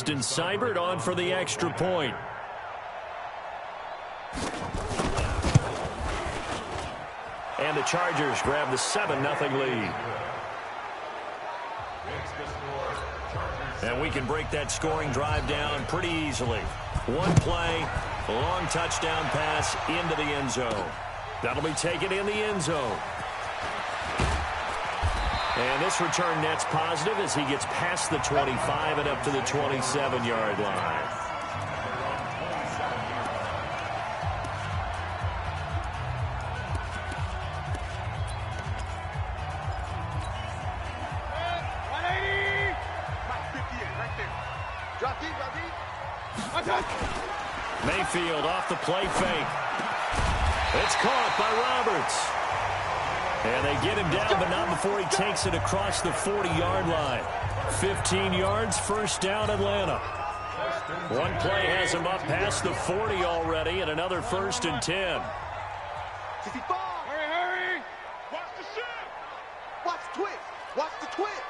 passed and cybered on for the extra point. And the Chargers grab the 7-0 lead. And we can break that scoring drive down pretty easily. One play, a long touchdown pass into the end zone. That'll be taken in the end zone. And this return net's positive as he gets past the 25 and up to the 27-yard line. Mayfield off the play fake. It's caught by Roberts. And they get him down, but not before he takes it across the 40-yard line. 15 yards, first down, Atlanta. One play has him up past the 40 already, and another 1st and 10. Hurry, hurry! Watch the shot! Watch the twist! Watch the twist!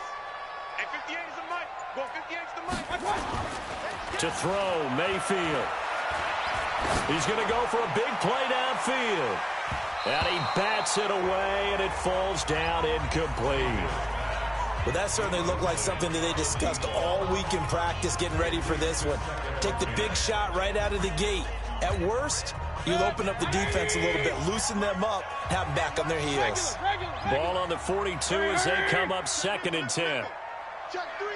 And 58 is the mic. Go 58 is the mic. To throw, Mayfield. He's going to go for a big play downfield. And he bats it away, and it falls down incomplete. Well, that certainly looked like something that they discussed all week in practice getting ready for this one. Take the big shot right out of the gate. At worst, you'll open up the defense a little bit, loosen them up, have them back on their heels. Ball on the 42 as they come up 2nd and 10. Check three.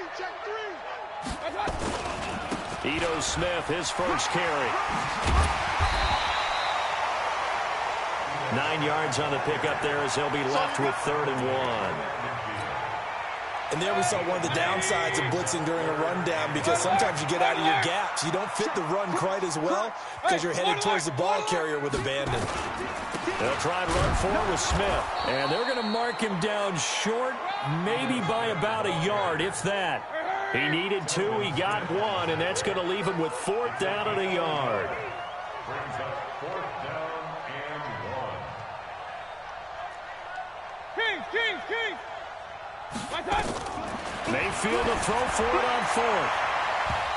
Ito Smith, his first carry. 9 yards on the pickup there as he'll be left with 3rd and 1. And there we saw one of the downsides of blitzing during a rundown, because sometimes you get out of your gaps. You don't fit the run quite as well because you're headed towards the ball carrier with abandon. They'll try and run forward with Smith. And they're going to mark him down short, maybe by about a yard, if that. He needed 2, he got 1, and that's going to leave him with 4th down and a yard. King! Mayfield to throw for it on 4th.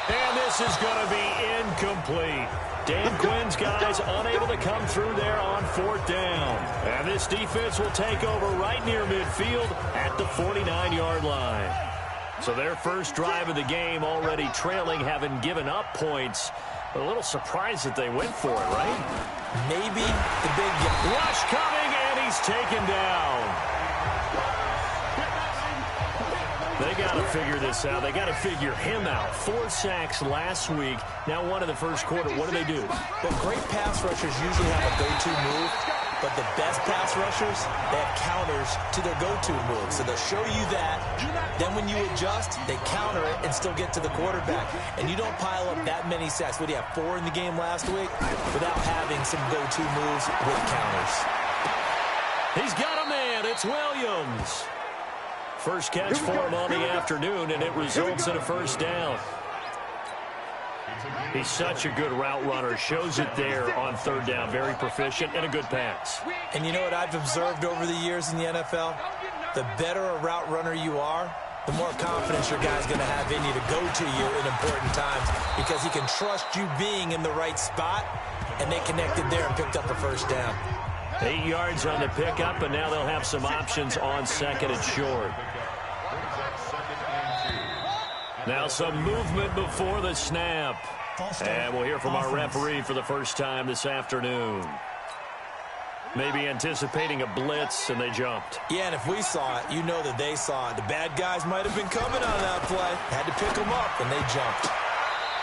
And this is going to be incomplete. Dan Quinn's guys unable to come through there on 4th down. And this defense will take over right near midfield at the 49-yard line. So their first drive of the game already trailing, having given up points. A little surprised that they went for it, right? Maybe the big rush coming, and he's taken down. They got to figure this out. They got to figure him out. 4 sacks last week. Now 1 in the first quarter. What do? Well, great pass rushers usually have a go-to move, but the best pass rushers, they have counters to their go-to move. So they'll show you that. Then when you adjust, they counter it and still get to the quarterback. And you don't pile up that many sacks. What do you have, 4 in the game last week? Without having some go-to moves with counters. He's got a man. It's Williams. First catch for him on the afternoon, and it results in a first down. He's such a good route runner. Shows it there on 3rd down. Very proficient and a good pass. And you know what I've observed over the years in the NFL? The better a route runner you are, the more confidence your guy's going to have in you to go to you in important times, because he can trust you being in the right spot, and they connected there and picked up a first down. 8 yards on the pickup, and now they'll have some options on 2nd and short. Now some movement before the snap. And we'll hear from our referee for the first time this afternoon. Maybe anticipating a blitz, and they jumped. Yeah, and if we saw it, you know that they saw it. The bad guys might have been coming on that play. Had to pick them up, and they jumped.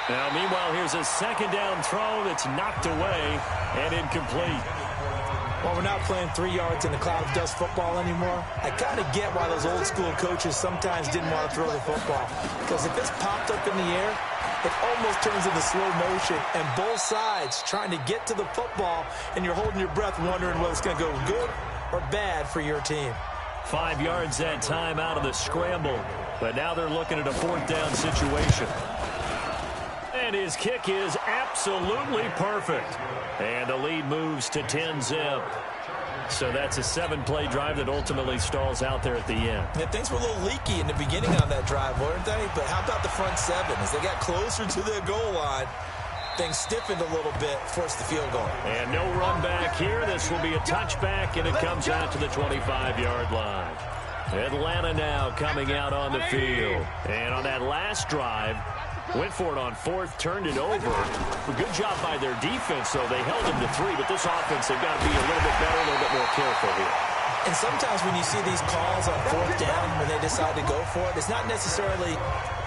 Now, meanwhile, here's a 2nd down throw that's knocked away and incomplete. Well, we're not playing 3 yards in a cloud of dust football anymore. I kind of get why those old-school coaches sometimes didn't want to throw the football. Because if it's popped up in the air, it almost turns into slow motion. And both sides trying to get to the football, and you're holding your breath wondering whether it's going to go good or bad for your team. 5 yards that time out of the scramble. But now they're looking at a 4th down situation. And his kick is absolutely perfect. And the lead moves to 10-zip. So that's a 7-play drive that ultimately stalls out there at the end. Yeah, things were a little leaky in the beginning on that drive, weren't they? But how about the front 7? As they got closer to their goal line, things stiffened a little bit, forced the field goal. And no run back here. This will be a touchback, and it comes out to the 25-yard line. Atlanta now coming out on the field. And on that last drive, went for it on 4th, turned it over. A good job by their defense, though. They held them to 3, but this offense, they've got to be a little bit better, a little bit more careful here. And sometimes when you see these calls on 4th down, when they decide to go for it, it's not necessarily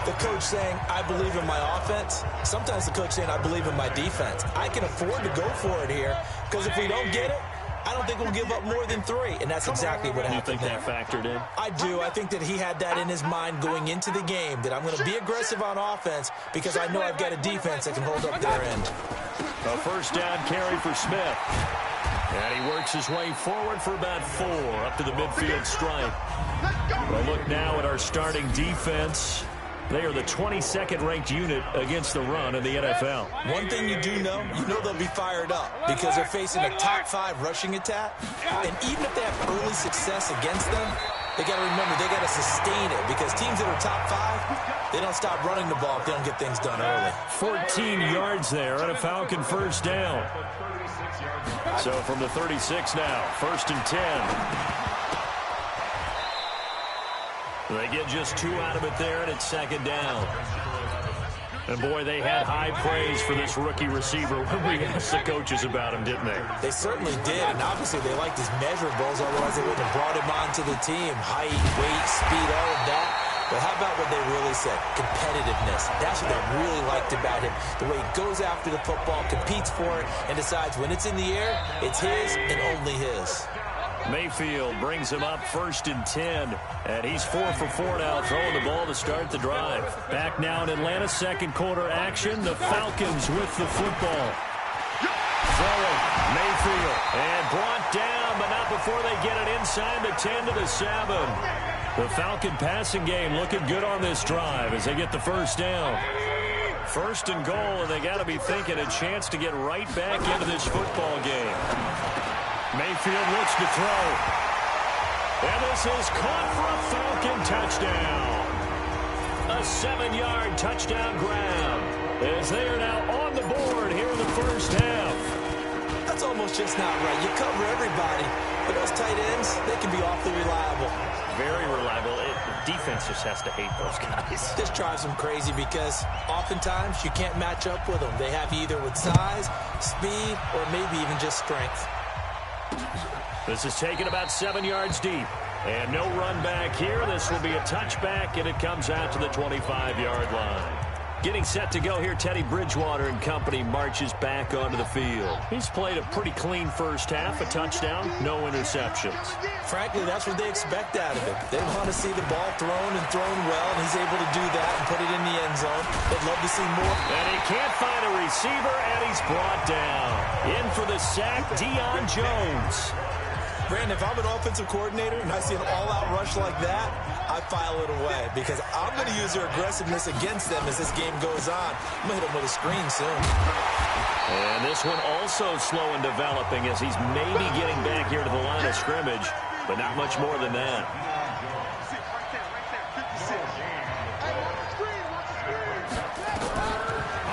the coach saying, I believe in my offense. Sometimes the coach saying, I believe in my defense. I can afford to go for it here, because if we don't get it, I don't think we'll give up more than 3, and that's exactly what happened. You think that factored in? I do. I think that he had that in his mind going into the game, that I'm going to be aggressive on offense because I know I've got a defense that can hold up their end. A first down carry for Smith. And he works his way forward for about 4 up to the midfield stripe. Well, look now at our starting defense. They are the 22nd ranked unit against the run in the NFL. One thing you do know, they'll be fired up because they're facing a top 5 rushing attack. And even if they have early success against them, they got to remember they got to sustain it because teams that are top 5, they don't stop running the ball if they don't get things done early. 14 yards there on a Falcon first down. So from the 36 now, 1st and 10. They get just 2 out of it there, and it's 2nd down. And, boy, they had high praise for this rookie receiver when we asked the coaches about him, didn't they? They certainly did, and obviously they liked his measurables, otherwise they wouldn't have brought him onto the team. Height, weight, speed, all of that. But how about what they really said? Competitiveness. That's what they really liked about him. The way he goes after the football, competes for it, and decides when it's in the air, it's his and only his. Mayfield brings him up 1st and 10, and he's 4 for 4 now, throwing the ball to start the drive. Back now in Atlanta, 2nd quarter action. The Falcons with the football. Throwing, Mayfield, and brought down, but not before they get it inside the 10 to the 7. The Falcon passing game looking good on this drive as they get the first down. 1st and goal, and they got to be thinking a chance to get right back into this football game. Mayfield looks to throw. And this is caught for a Falcon touchdown. A 7-yard touchdown grab as they are now on the board here in the first half. That's almost just not right. You cover everybody, but those tight ends, they can be awfully reliable. Very reliable. The defense just has to hate those guys. This drives them crazy because oftentimes you can't match up with them. They have either with size, speed, or maybe even just strength. This is taken about 7 yards deep. And no run back here. This will be a touchback, and it comes out to the 25-yard line. Getting set to go here, Teddy Bridgewater and company marches back onto the field. He's played a pretty clean first half, a touchdown, no interceptions. Frankly, that's what they expect out of him. They want to see the ball thrown and thrown well, and he's able to do that and put it in the end zone. They'd love to see more. And he can't find a receiver, and he's brought down. In for the sack, Deion Jones. Brandon, if I'm an offensive coordinator and I see an all-out rush like that, I file it away because I'm going to use their aggressiveness against them as this game goes on. I'm going to hit them with a screen soon. And this one also slow in developing as he's maybe getting back here to the line of scrimmage, but not much more than that.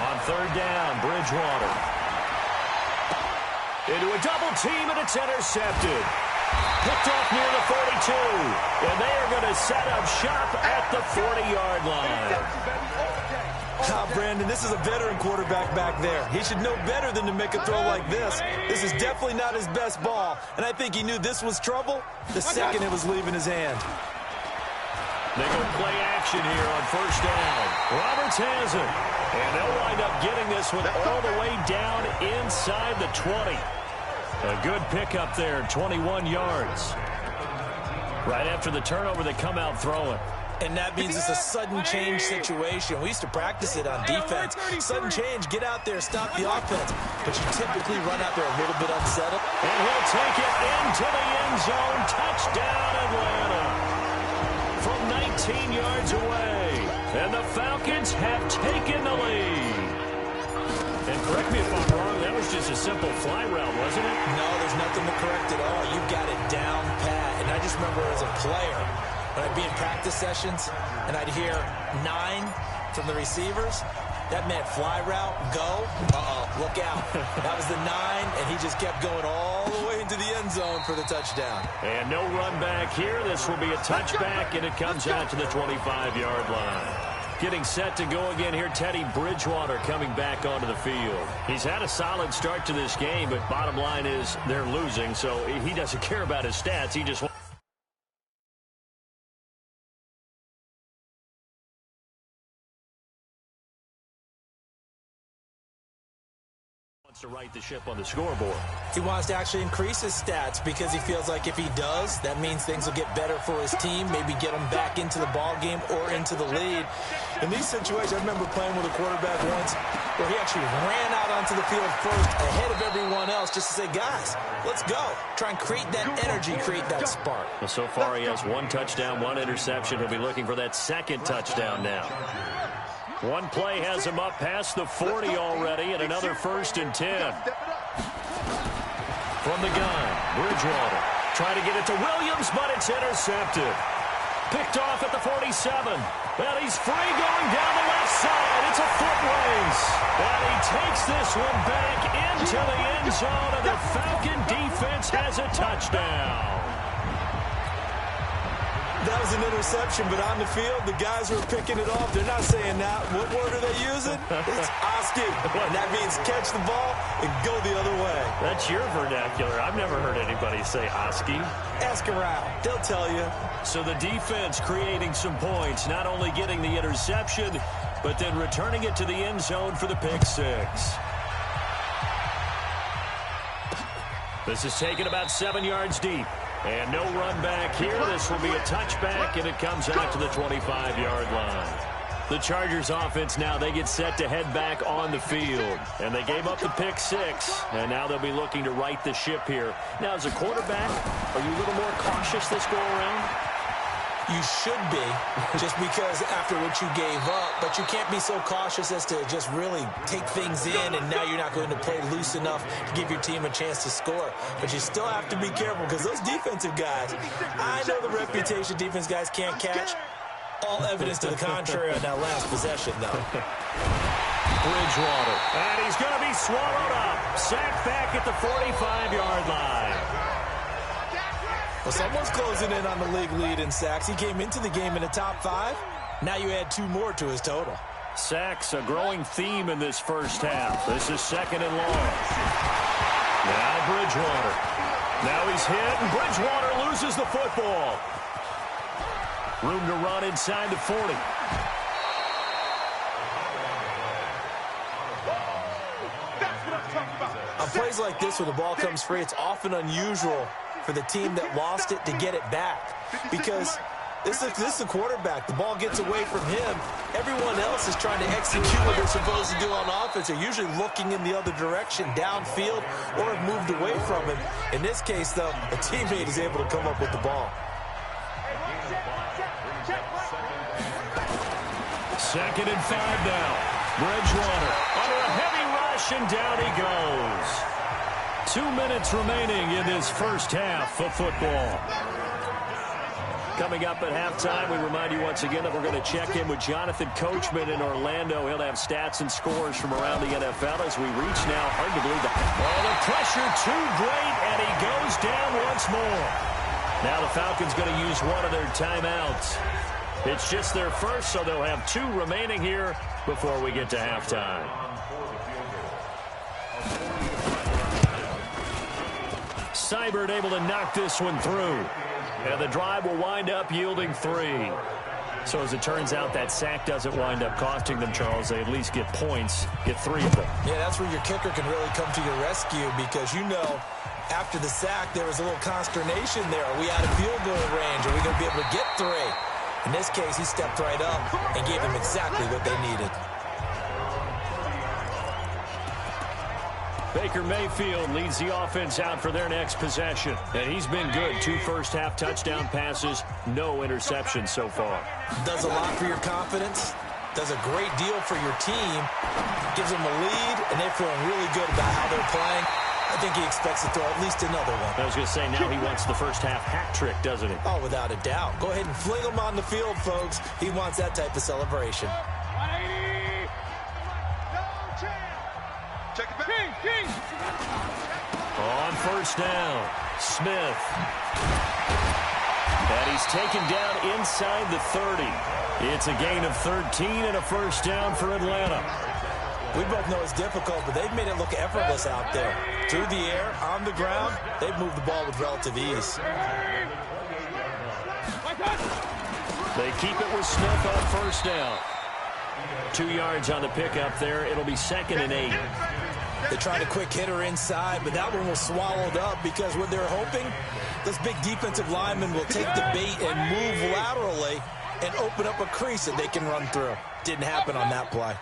On 3rd down, Bridgewater. Into a double team, and it's intercepted. Picked off near the 42, and they are going to set up shop at the 40-yard line. Brandon, this is a veteran quarterback back there. He should know better than to make a throw like this. This is definitely not his best ball, and I think he knew this was trouble the second it was leaving his hand. They go play action here on 1st down. Roberts has it, and they'll wind up getting this one all the way down inside the 20. A good pickup there, 21 yards. Right after the turnover, they come out throwing. And that means it's a sudden change situation. We used to practice it on defense. Sudden change, get out there, stop the offense. But you typically run out there a little bit unsettled. And he'll take it into the end zone. Touchdown, Atlanta. From 19 yards away. And the Falcons have taken the lead. And correct me if I'm wrong, that was just a simple fly route, wasn't it? No, there's nothing to correct at all. You've got it down pat. And I just remember as a player, when I'd be in practice sessions and I'd hear 9 from the receivers, that meant fly route, go, look out. That was the 9, and he just kept going all the way into the end zone for the touchdown. And no run back here. This will be a touchback, and it comes out to the 25-yard line. Getting set to go again here, Teddy Bridgewater coming back onto the field. He's had a solid start to this game, but bottom line is they're losing, so he doesn't care about his stats. He just wants to right the ship on the scoreboard. He wants to actually increase his stats because he feels like if he does, that means things will get better for his team, maybe get him back into the ball game or into the lead. In these situations, I remember playing with a quarterback once where he actually ran out onto the field first ahead of everyone else just to say, guys, let's go. Try and create that energy, create that spark. Well, so far he has 1 touchdown, 1 interception. He'll be looking for that 2nd touchdown now. One play has him up past the 40 already, and another 1st and 10. From the gun, Bridgewater trying to get it to Williams, but it's intercepted. Picked off at the 47. And he's free going down the left side. It's a foot race. And he takes this one back into the end zone, and the Falcon defense has a touchdown. That was an interception, but on the field, the guys who are picking it off, they're not saying that. What word are they using? It's Oski. And that means catch the ball and go the other way. That's your vernacular. I've never heard anybody say Oski. Ask around. They'll tell you. So the defense creating some points, not only getting the interception, but then returning it to the end zone for the pick 6. This is taken about 7 yards deep. And no run back here. This will be a touchback, and it comes out to the 25-yard line. The Chargers offense now, they get set to head back on the field. And they gave up the pick 6, and now they'll be looking to right the ship here. Now, as a quarterback, are you a little more cautious this go-around? You should be, just because after what you gave up, but you can't be so cautious as to just really take things in, and now you're not going to play loose enough to give your team a chance to score. But you still have to be careful because those defensive guys, I know the reputation defense guys can't catch. All evidence to the contrary on that last possession, though. Bridgewater, and he's going to be swallowed up. Sacked back at the 45-yard line. Well, someone's closing in on the league lead in sacks. He came into the game in the top 5. Now you add 2 more to his total. Sacks, a growing theme in this first half. This is 2nd and long. Now Bridgewater. Now he's hit, and Bridgewater loses the football. Room to run inside the 40. On plays like this where the ball comes free, it's often unusual for the team that lost it to get it back, because this is the quarterback. The ball gets away from him. Everyone else is trying to execute what they're supposed to do on offense. They're usually looking in the other direction, downfield, or have moved away from him. In this case, though, a teammate is able to come up with the ball. 2nd and 5 now. Bridgewater under a heavy rush, and down he goes. 2 minutes remaining in this first half of football. Coming up at halftime, we remind you once again that we're going to check in with Jonathan Coachman in Orlando. He'll have stats and scores from around the NFL as we reach now. Hard to believe that. Oh, the pressure too great, and he goes down once more. Now the Falcons going to use one of their timeouts. It's just their first, so they'll have 2 remaining here before we get to halftime. Seibert able to knock this one through. And the drive will wind up yielding 3. So as it turns out, that sack doesn't wind up costing them, Charles. They at least get points, get 3 of them. Yeah, that's where your kicker can really come to your rescue, because you know after the sack there was a little consternation there. Are we out of field goal range? Are we going to be able to get 3? In this case, he stepped right up and gave them exactly what they needed. Baker Mayfield leads the offense out for their next possession. And he's been good. 2 first-half touchdown passes, no interceptions so far. Does a lot for your confidence. does a great deal for your team, gives them a lead, and they're feeling really good about how they're playing. I think he expects to throw at least another one. I was going to say, now he wants the first half hat trick, doesn't he? Oh, without a doubt. Go ahead and fling him on the field, folks. He wants that type of celebration. 180. Check it back. King. On first down, Smith. And he's taken down inside the 30. It's a gain of 13 and a first down for Atlanta. We both know it's difficult, but they've made it look effortless out there. Through the air, on the ground, they've moved the ball with relative ease. They keep it with Smith on first down. 2 yards on the pickup there. It'll be 2nd and 8. They tried a quick hitter inside, but that one was swallowed up because what they're hoping, those big defensive linemen will take the bait and move laterally and open up a crease that they can run through. Didn't happen on that play.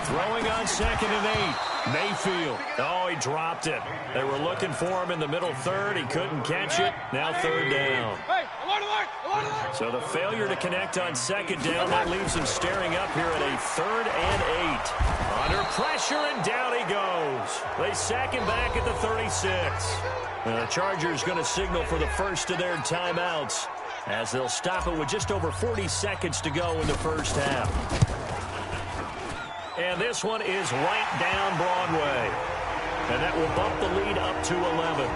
Throwing on 2nd and 8. Mayfield. Oh, he dropped it. They were looking for him in the middle third. He couldn't catch it. Now 3rd down. So the failure to connect on 2nd down, that leaves him staring up here at a 3rd and 8. Under pressure, and down he goes. They sack him back at the 36. And the Chargers going to signal for the first of their timeouts as they'll stop it with just over 40 seconds to go in the first half. And this one is right down Broadway. And that will bump the lead up to 11.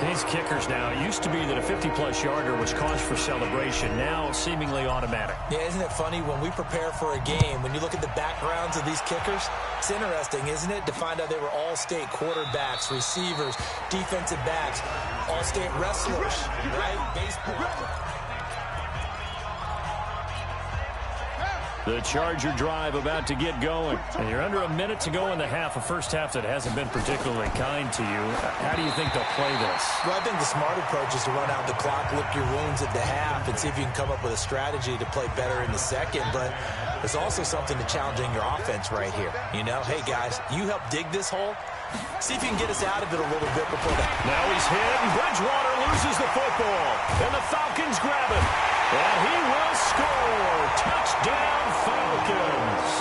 These kickers now, it used to be that a 50-plus yarder was cause for celebration. Now seemingly automatic. Yeah, isn't it funny when we prepare for a game, when you look at the backgrounds of these kickers, it's interesting, isn't it, to find out they were all-state quarterbacks, receivers, defensive backs, all-state wrestlers, right? Baseball. The Charger drive about to get going. And you're under a minute to go in the half, a first half that hasn't been particularly kind to you. How do you think they'll play this? Well, I think the smart approach is to run out the clock, lick your wounds at the half, and see if you can come up with a strategy to play better in the second. But there's also something to challenging your offense right here. You know, hey, guys, you help dig this hole. See if you can get us out of it a little bit before that. Now he's hit, and Bridgewater loses the football. And the Falcons grab it. And he will score. Touchdown, Falcons.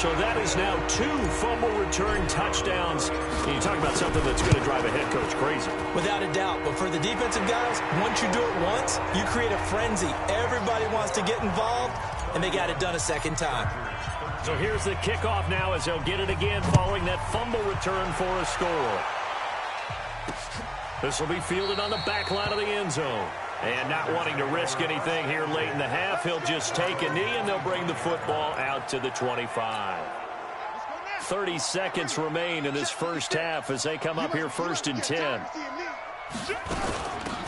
So that is now 2 fumble return touchdowns. And you talk about something that's going to drive a head coach crazy. Without a doubt. But for the defensive guys, once you do it once, you create a frenzy. Everybody wants to get involved, and they got it done a second time. So here's the kickoff now as they'll get it again following that fumble return for a score. This will be fielded on the back line of the end zone. And not wanting to risk anything here late in the half, he'll just take a knee, and they'll bring the football out to the 25. 30 seconds remain in this first half as they come up here 1st and 10.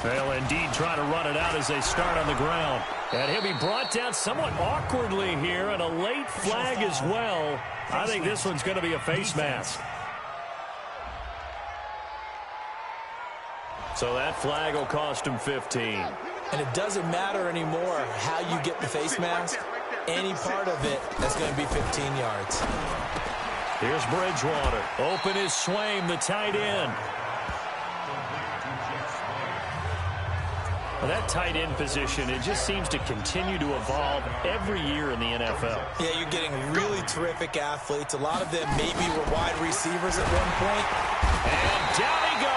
They'll indeed try to run it out as they start on the ground. And he'll be brought down somewhat awkwardly here, and a late flag as well. I think this one's going to be a face mask. So that flag will cost him 15. And it doesn't matter anymore how you get the face mask. Any part of it, that's going to be 15 yards. Here's Bridgewater. Open is Swaim, the tight end. Well, that tight end position, it just seems to continue to evolve every year in the NFL. Yeah, you're getting really terrific athletes. A lot of them maybe were wide receivers at one point. And down he goes.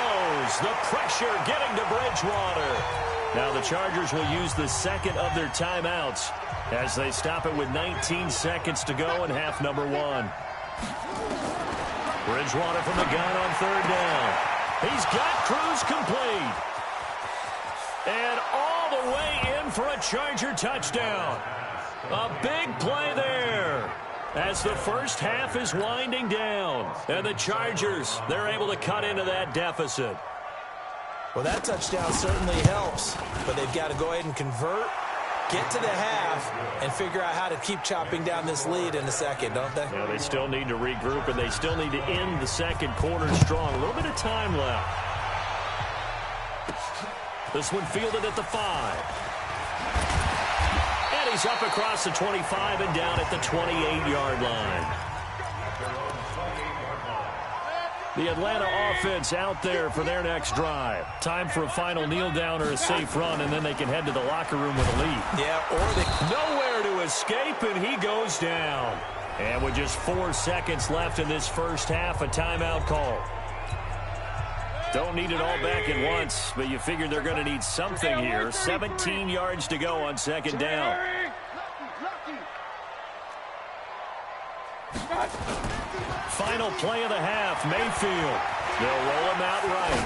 The pressure getting to Bridgewater. Now the Chargers will use the second of their timeouts as they stop it with 19 seconds to go in half number 1. Bridgewater from the gun on 3rd down. He's got Cruz complete. And all the way in for a Charger touchdown. A big play there as the first half is winding down. And the Chargers, they're able to cut into that deficit. Well, that touchdown certainly helps, but they've got to go ahead and convert, get to the half, and figure out how to keep chopping down this lead in the second, don't they? Yeah, they still need to regroup, and they still need to end the second quarter strong. A little bit of time left. This one fielded at the 5. And he's up across the 25 and down at the 28-yard line. The Atlanta offense out there for their next drive. Time for a final kneel down or a safe run, and then they can head to the locker room with a lead. Yeah, or they... Nowhere to escape, and he goes down. And with just 4 seconds left in this first half, a timeout call. Don't need it all back at once, but you figure they're going to need something here. 17 yards to go on second down. Final play of the half, Mayfield. They'll roll him out right.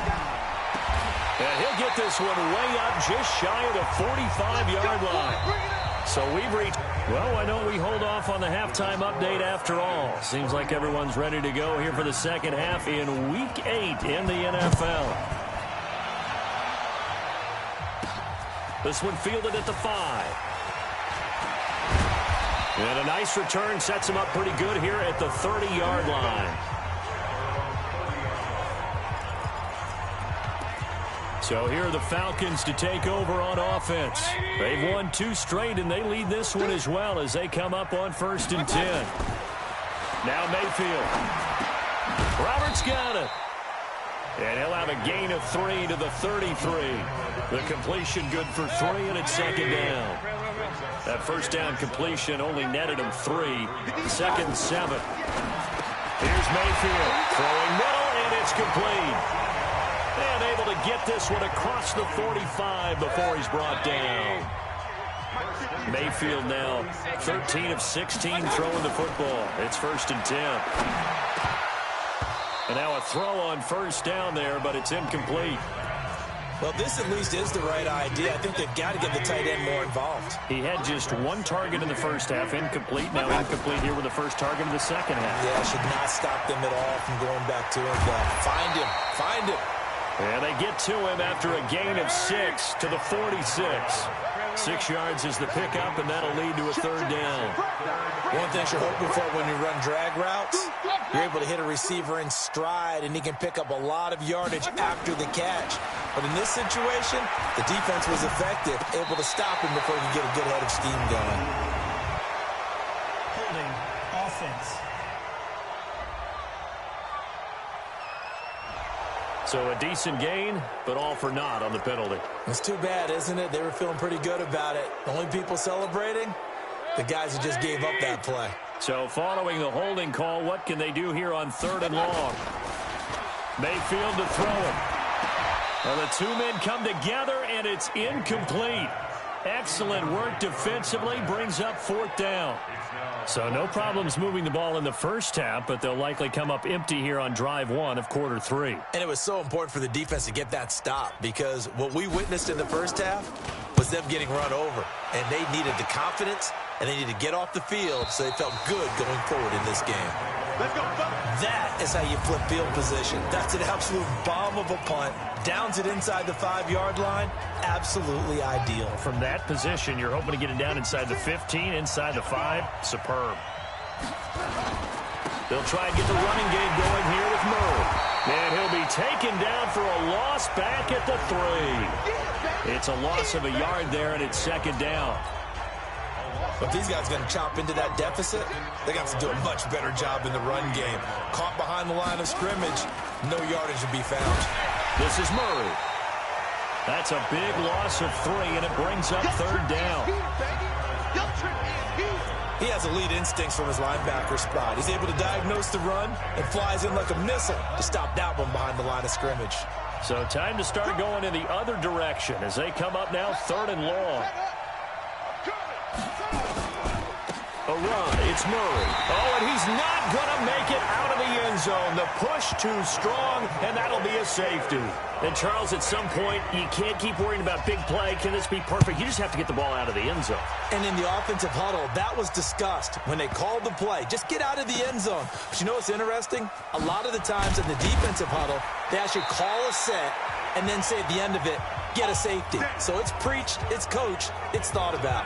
And he'll get this one way up just shy of the 45-yard line. So we've reached... Well, why don't we hold off on the halftime update after all? Seems like everyone's ready to go here for the second half in Week 8 in the NFL. This one fielded at the 5. And a nice return sets him up pretty good here at the 30-yard line. So here are the Falcons to take over on offense. They've won 2 straight, and they lead this one as well as they come up on 1st and 10. Now Mayfield. Roberts got it. And he'll have a gain of 3 to the 33. The completion good for 3, and it's second down. That first down completion only netted him 3. 2nd and 7. Here's Mayfield throwing middle, and it's complete. And able to get this one across the 45 before he's brought down. Mayfield now 13 of 16 throwing the football. It's 1st and 10. And now a throw on first down there, but it's incomplete. Well, this at least is the right idea. I think they've got to get the tight end more involved. He had just 1 target in the first half, incomplete. Now incomplete here with the first target of the second half. Yeah, should not stop them at all from going back to him. Find him. Find him. And they get to him after a gain of 6 to the 46. 6 yards is the pickup, and that'll lead to a 3rd down. One thing you're hoping for when you run drag routes, you're able to hit a receiver in stride, and he can pick up a lot of yardage after the catch. But in this situation, the defense was effective, able to stop him before he could get a good head of steam going. Holding offense. So a decent gain, but all for naught on the penalty. It's too bad, isn't it? They were feeling pretty good about it. The only people celebrating, the guys who just gave up that play. So following the holding call, what can they do here on 3rd and long? Mayfield to throw it. Well, the 2 men come together, and it's incomplete. Excellent work defensively, brings up 4th down. So no problems moving the ball in the first half, but they'll likely come up empty here on drive 1 of quarter 3. And it was so important for the defense to get that stop, because what we witnessed in the first half was them getting run over. And they needed the confidence, and they needed to get off the field so they felt good going forward in this game. That is how you flip field position. That's an absolute bomb of a punt. Downs it inside the 5-yard line. Absolutely ideal. From that position, you're hoping to get it down inside the 15, inside the 5. Superb. They'll try and get the running game going here with Murray. And he'll be taken down for a loss back at the 3. It's a loss of a yard there, and it's second down. But these guys are going to chop into that deficit. They got to do a much better job in the run game. Caught behind the line of scrimmage, no yardage to be found. This is Murray. That's a big loss of 3, and it brings up 3rd down. He has elite instincts from his linebacker spot. He's able to diagnose the run and flies in like a missile to stop that one behind the line of scrimmage. So time to start going in the other direction as they come up now 3rd and long. A run, it's Murray. Oh, and he's not going to make it out of the end zone. The push too strong, and that'll be a safety. And, Charles, at some point, you can't keep worrying about big play. Can this be perfect? You just have to get the ball out of the end zone. And in the offensive huddle, that was discussed when they called the play. Just get out of the end zone. But you know what's interesting? A lot of the times in the defensive huddle, they actually call a set and then say at the end of it, get a safety. So it's preached, it's coached, it's thought about.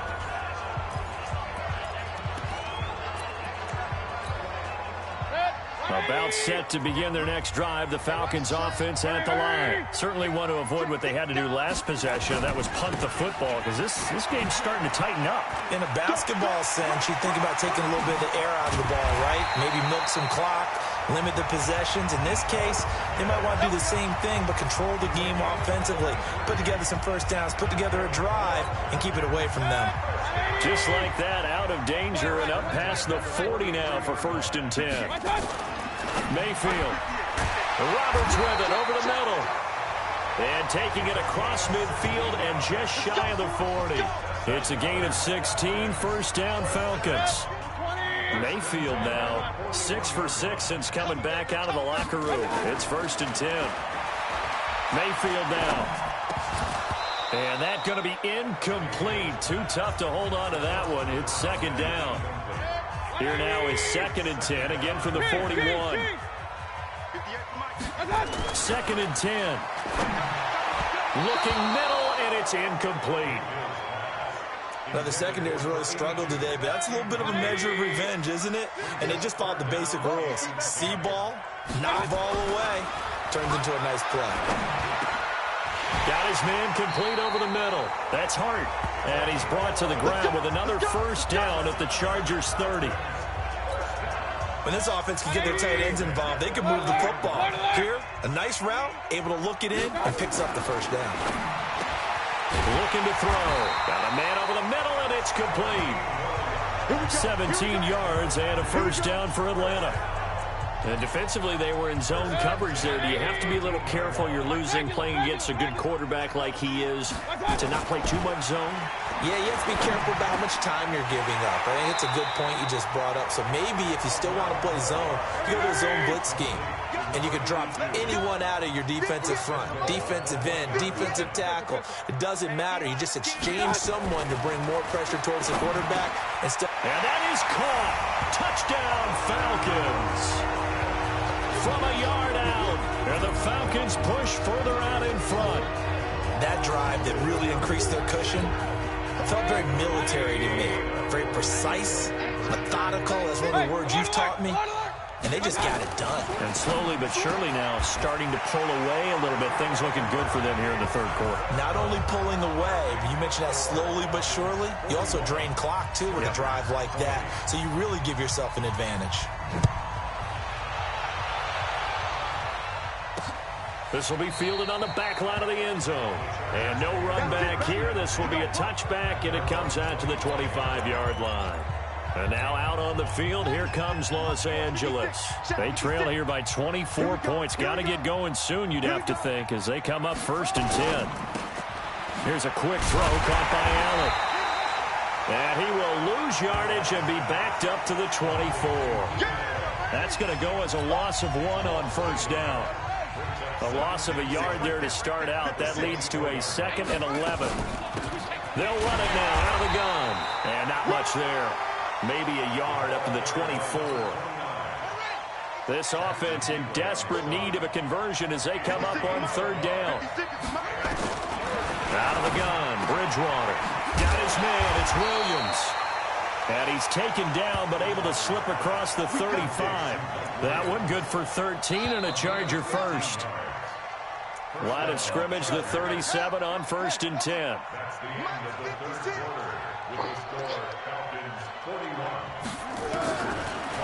About set to begin their next drive, the Falcons offense at the line. Certainly want to avoid what they had to do last possession. That was punt the football, because this game's starting to tighten up. In a basketball sense, you think about taking a little bit of the air out of the ball, right? Maybe milk some clock. limit the possessions. In this case, they might want to do the same thing, but control the game offensively. Put together some first downs, put together a drive, and keep it away from them. Just like that, out of danger and up past the 40 now for 1st and 10. Mayfield. Roberts with it over the middle. And taking it across midfield and just shy of the 40. It's a gain of 16, 1st down Falcons. Mayfield now 6 for 6 since coming back out of the locker room. It's 1st and 10. Mayfield now. And that's going to be incomplete. Too tough to hold on to that one. It's 2nd down. Here now is 2nd and 10, again from the 41. 2nd and 10. Looking middle, and it's incomplete. Now, the secondary's really struggled today, but that's a little bit of a measure of revenge, isn't it? And they just followed the basic rules. See ball, knock ball away. Turns into a nice play. Got his man complete over the middle. That's Hart. And he's brought to the ground with another 1st down at the Chargers' 30. When this offense can get their tight ends involved, they can move the football. Here, a nice route, able to look it in, and picks up the 1st down. Looking to throw. Got a man over the middle, and it's complete. 17 yards and a 1st down for Atlanta. And defensively, they were in zone coverage there. Do you have to be a little careful? You're losing, playing against a good quarterback like he is, to not play too much zone? Yeah, you have to be careful about how much time you're giving up. I think it's a good point you just brought up. So maybe if you still want to play zone, you go to a zone blitz scheme. And you can drop anyone out of your defensive front. Defensive end, defensive tackle. It doesn't matter. You just exchange someone to bring more pressure towards the quarterback. And that is caught. Touchdown, Falcons. From a yard out. And the Falcons push further out in front. That drive that really increased their cushion felt very military to me. Very precise, methodical. That's one of the words you've taught me. And they just got it done. And slowly but surely now starting to pull away a little bit. Things looking good for them here in the 3rd quarter. Not only pulling away, but you mentioned that slowly but surely. You also drain clock, too, with a drive like that. So you really give yourself an advantage. This will be fielded on the back line of the end zone. And no run back here. This will be a touchback, and it comes out to the 25-yard line. And now out on the field, here comes Los Angeles. They trail here by 24 points. Got to get going soon, you'd have to think, as they come up 1st and 10. Here's a quick throw caught by Allen. And he will lose yardage and be backed up to the 24. That's going to go as a loss of 1 on 1st down. A loss of a yard there to start out. That leads to a 2nd and 11. They'll run it now out of the gun. And not much there. Maybe a yard up to the 24. This offense in desperate need of a conversion as they come up on 3rd down. Out of the gun, Bridgewater. Got his man, it's Williams. And he's taken down but able to slip across the 35. That one good for 13 and a Charger 1st. Line of scrimmage, the 37 on 1st and 10.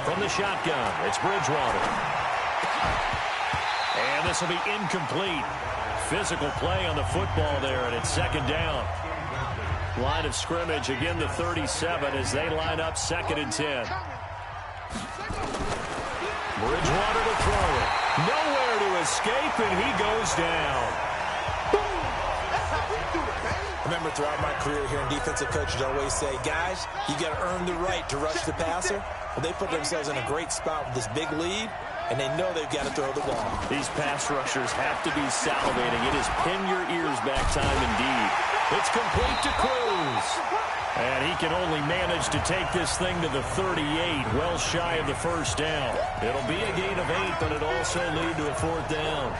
From the shotgun, it's Bridgewater. And this will be incomplete. Physical play on the football there, and it's 2nd down. Line of scrimmage, again the 37 as they line up 2nd and 10. Bridgewater to throw it. Nowhere to escape, and he goes down. I remember throughout my career here in defensive coaches always say, guys, you got to earn the right to rush the passer. Well, they put themselves in a great spot with this big lead, and they know they've got to throw the ball. These pass rushers have to be salivating. It is pin your ears back time indeed. It's complete to Cruz. And he can only manage to take this thing to the 38, well shy of the 1st down. It'll be a gain of 8, but it'll also lead to a 4th down.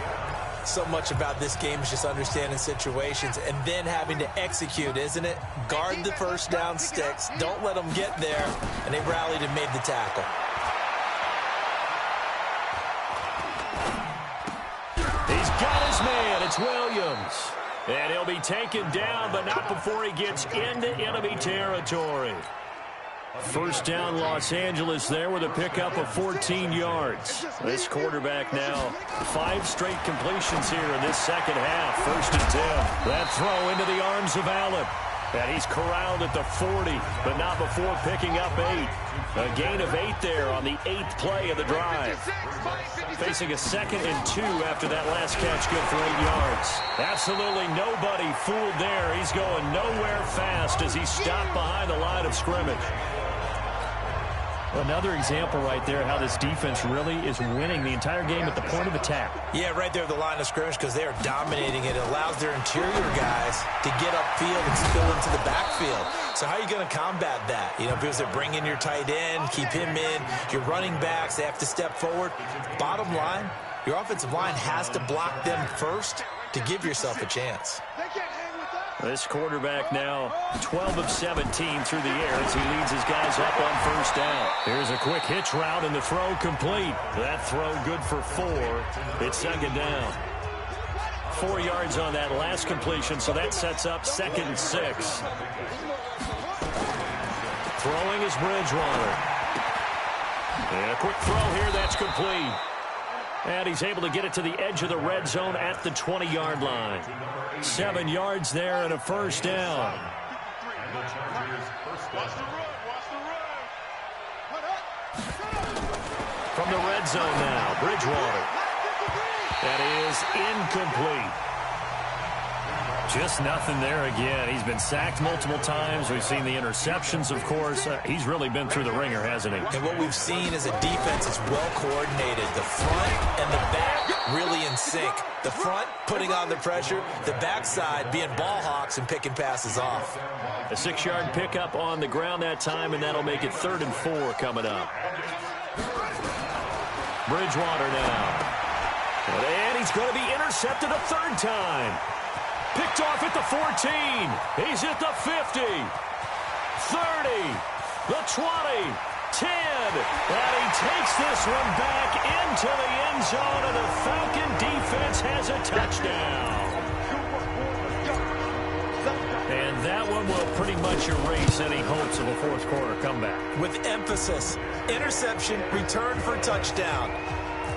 So much about this game is just understanding situations and then having to execute, isn't it? Guard the 1st down sticks. Don't let them get there. And they rallied and made the tackle. He's got his man. It's Williams. And he'll be taken down, but not before he gets into enemy territory. First down, Los Angeles there with a pickup of 14 yards. This quarterback now 5 straight completions here in this second half. First and 10. That throw into the arms of Allen. And he's corralled at the 40, but not before picking up 8. A gain of 8 there on the 8th play of the drive. Facing a 2nd and 2 after that last catch, good for 8 yards. Absolutely nobody fooled there. He's going nowhere fast as he's stopped behind the line of scrimmage. Another example right there how this defense really is winning the entire game at the point of attack. Yeah, right there at the line of scrimmage because they are dominating it. It allows their interior guys to get upfield and spill into the backfield. So how are you going to combat that? You know, because they're bringing your tight end, keep him in. Your running backs, they have to step forward. Bottom line, your offensive line has to block them first to give yourself a chance. This quarterback now 12 of 17 through the air as he leads his guys up on first down. Here's a quick hitch route and the throw complete. That throw good for 4. It's 2nd down. 4 yards on that last completion, so that sets up 2nd and 6. Throwing is Bridgewater. And a quick throw here, that's complete. And he's able to get it to the edge of the red zone at the 20-yard line. 7 yards there and a first down. From the red zone now, Bridgewater. That is incomplete. Just nothing there again. He's been sacked multiple times. We've seen the interceptions, of course. He's really been through the ringer, hasn't he? And what we've seen is a defense is well coordinated. The front and the back really in sync. The front putting on the pressure. The backside being ball hawks and picking passes off. A 6-yard pickup on the ground that time, and that'll make it 3rd and 4 coming up. Bridgewater now. And he's going to be intercepted a 3rd time. Picked off at the 14. He's at the 50. 30. The 20. 10. And he takes this one back into the end zone, and the Falcon defense has a touchdown. And that one will pretty much erase any hopes of a 4th quarter comeback. With emphasis. Interception, return for touchdown.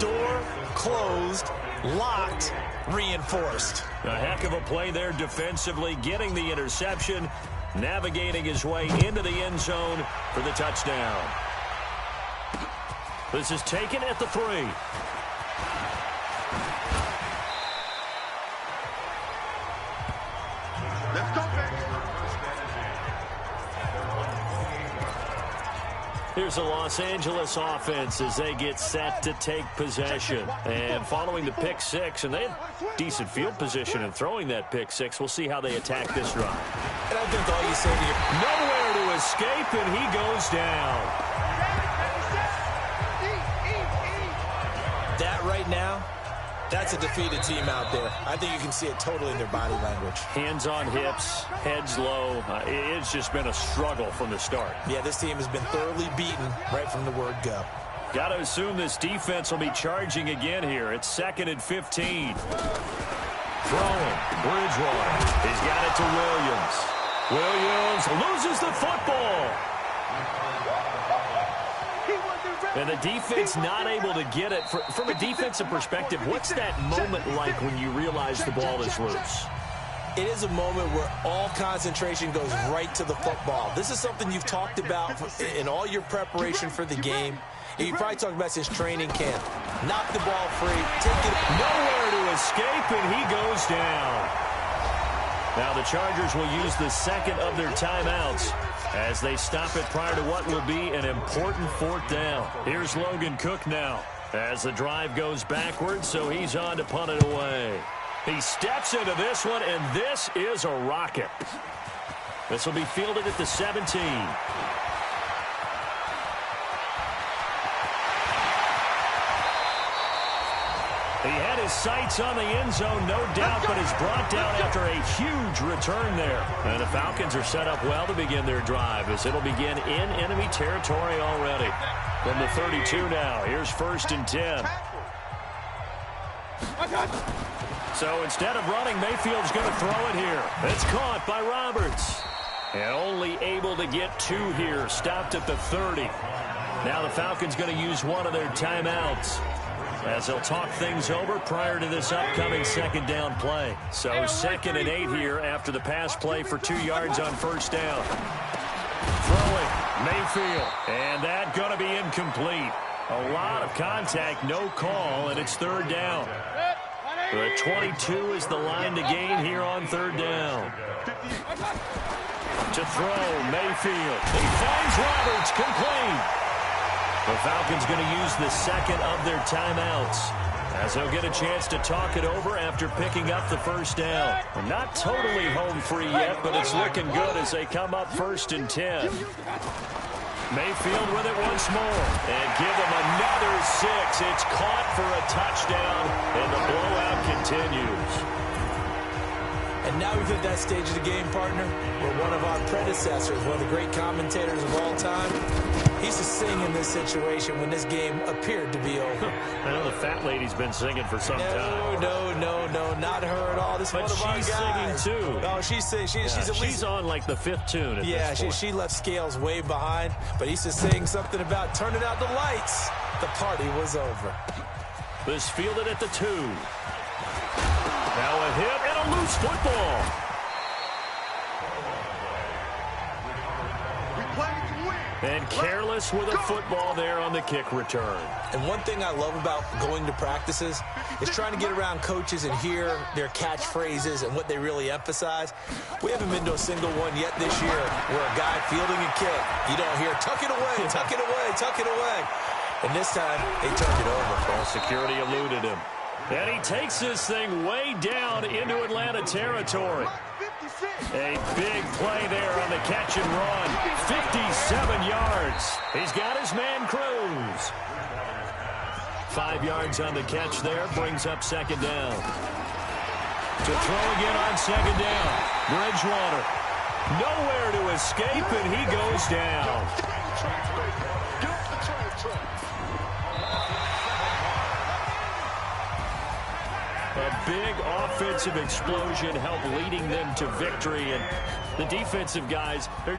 Door closed, locked, reinforced. A heck of a play there defensively, getting the interception, navigating his way into the end zone for the touchdown. This is taken at the 3. Let's go, baby. Here's the Los Angeles offense as they get set to take possession. And following the pick 6, and they had decent field position in throwing that pick 6. We'll see how they attack this drive. And I think all you say to you, nowhere to escape, and he goes down. That right now, that's a defeated team out there. I think you can see it totally in their body language. Hands on hips, heads low. It's just been a struggle from the start. Yeah, this team has been thoroughly beaten right from the word go. Got to assume this defense will be charging again here. It's 2nd and 15. Throwing. Bridgewater. He's got it to Williams. Williams loses the football. And the defense not able to get it. From a defensive perspective, what's that moment like when you realize the ball is loose? It is a moment where all concentration goes right to the football. This is something you've talked about in all your preparation for the game. You probably talked about since training camp. Knock the ball free, take it nowhere to escape, and he goes down. Now the Chargers will use the 2nd of their timeouts as they stop it prior to what will be an important 4th down. Here's Logan Cook now as the drive goes backwards, so he's on to punt it away. He steps into this one, and this is a rocket. This will be fielded at the 17. He had his sights on the end zone, no doubt, but is brought down after a huge return there. And the Falcons are set up well to begin their drive as it'll begin in enemy territory already. From the 32 now, here's 1st and 10. So instead of running, Mayfield's going to throw it here. It's caught by Roberts. And only able to get 2 here. Stopped at the 30. Now the Falcons going to use one of their timeouts as they'll talk things over prior to this upcoming second down play. So 2nd and 8 here after the pass play for 2 yards on first down. Throwing, Mayfield. And that going to be incomplete. A lot of contact, no call, and it's 3rd down. The 22 is the line to gain here on 3rd down. To throw, Mayfield. He finds Roberts, complete. The Falcons going to use the 2nd of their timeouts as they'll get a chance to talk it over after picking up the first down. Not totally home free yet, but it's looking good as they come up 1st and 10. Mayfield with it once more. And give them another 6. It's caught for a touchdown, and the blowout continues. And now we've hit that stage of the game, partner, where one of our predecessors, one of the great commentators of all time, he used to sing in this situation when this game appeared to be over. I know the fat lady's been singing for some time. No, not her at all. This but one of our she's guys. singing too. Oh, she's singing. She's at least, she's on like the 5th tune at this point. she left Scales way behind, but he used to sing something about turning out the lights. The party was over. This fielded at the 2. Now a hit and a loose football. And careless with a football there on the kick return. And one thing I love about going to practices is trying to get around coaches and hear their catchphrases and what they really emphasize. We haven't been to a single one yet this year where a guy fielding a kick, you don't hear, tuck it away, tuck it away, tuck it away. And this time, they turned it over. Well, security eluded him. And he takes this thing way down into Atlanta territory. A big play there on the catch and run. 57 yards. He's got his man Cruz. 5 yards on the catch there. Brings up 2nd down. To throw again on 2nd down. Bridgewater. Nowhere to escape, and he goes down. A big offensive explosion helped leading them to victory. And the defensive guys, they're